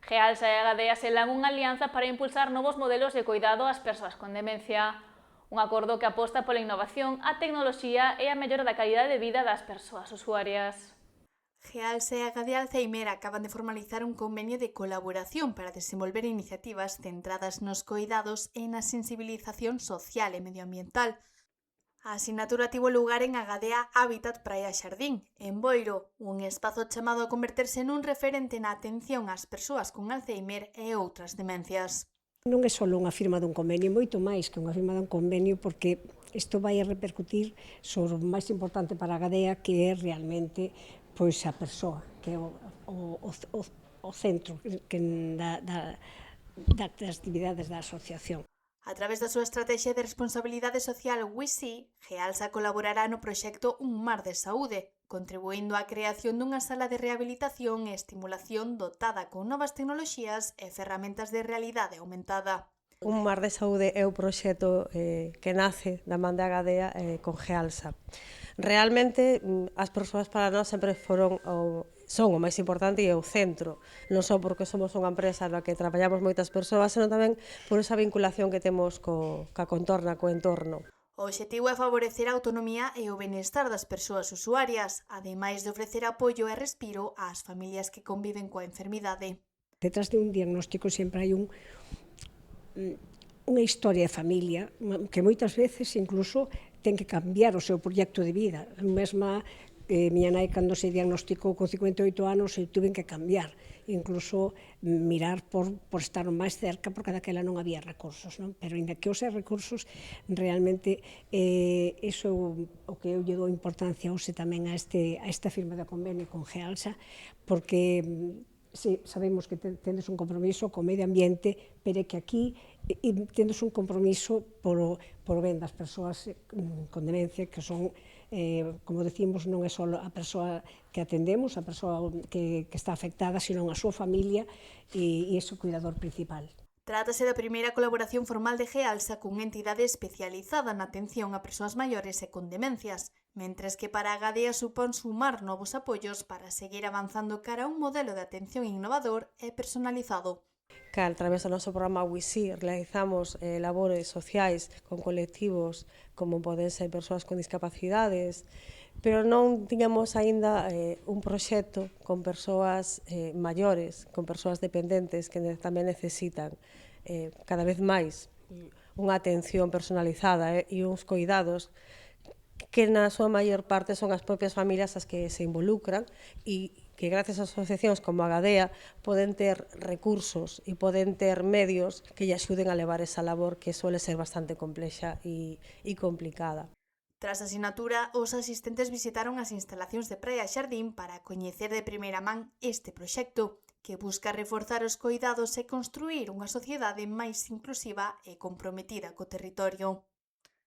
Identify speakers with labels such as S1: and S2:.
S1: Gealsa e Agadea selan unha alianza para impulsar novos modelos de cuidado ás persoas con demencia. Un acordo que aposta pola innovación, a tecnoloxía e a mellora da calidade de vida das persoas usuarias.
S2: Gealsa e Agadea Alzheimer acaban de formalizar un convenio de colaboración para desenvolver iniciativas centradas nos coidados e na sensibilización social e medioambiental. A asignatura tivo lugar en Agadea Hábitat Praia Xardín, en Boiro, un espazo chamado a converterse nun referente na atención ás persoas con Alzheimer e outras demencias.
S3: Non é só unha firma dun convenio, moito máis que unha firma dun convenio, porque isto vai a repercutir sobre o máis importante para a Gadea, que é realmente pois a persoa, que é o centro das actividades da asociación.
S2: A través da súa estrategia de responsabilidade social WISI, Gealsa colaborará no proxecto Un Mar de Saúde, contribuindo á creación dunha sala de rehabilitación e estimulación dotada con novas tecnoloxías e ferramentas de realidade aumentada.
S4: Un Mar de Saúde é o proxecto que nace da man de Agadea con Gealsa. Realmente, as persoas para nós sempre son o máis importante e o centro, non só porque somos unha empresa na que traballamos moitas persoas, senón tamén por esa vinculación que temos ca contorna, co entorno.
S2: O obxectivo é favorecer a autonomía e o benestar das persoas usuarias, ademais de ofrecer apoio e respiro ás familias que conviven coa enfermidade.
S3: Detrás de un diagnóstico sempre hai unha historia de familia que moitas veces incluso ten que cambiar o seu proxecto de vida. Mesma miña nai, cando se diagnosticou con 58 anos, eu tuve que cambiar, incluso mirar por estar máis cerca, porque daquela non había recursos, non? Pero ainda que os recursos, realmente, iso o que eu lle dou importancia hoxe tamén a esta firma de convenio con Gealsa, porque sí, sabemos que tendes un compromiso co medio ambiente, pero é que aquí tendes un compromiso polo ben das persoas con demencia, que son, como decimos, non é só a persoa que atendemos, a persoa que está afectada, sino a súa familia e ese cuidador principal.
S2: Trátase da primeira colaboración formal de Gealsa cunha entidade especializada na atención a persoas maiores e con demencias, mentres que para a Gadea supón sumar novos apoios para seguir avanzando cara a un modelo de atención innovador e personalizado.
S4: Que a través do noso programa WISI realizamos labores sociais con colectivos como poden ser persoas con discapacidades, pero non tiñamos aínda un proxecto con persoas maiores, con persoas dependentes que tamén necesitan cada vez máis unha atención personalizada e uns cuidados que na súa maior parte son as propias familias as que se involucran e que gracias a asociacións como a Gadea poden ter recursos e poden ter medios que lle axuden a levar esa labor que suele ser bastante complexa e complicada.
S2: Tras a sinatura, os asistentes visitaron as instalacións de Praia Xardín para coñecer de primeira man este proxecto, que busca reforzar os coidados e construír unha sociedade máis inclusiva e comprometida co territorio.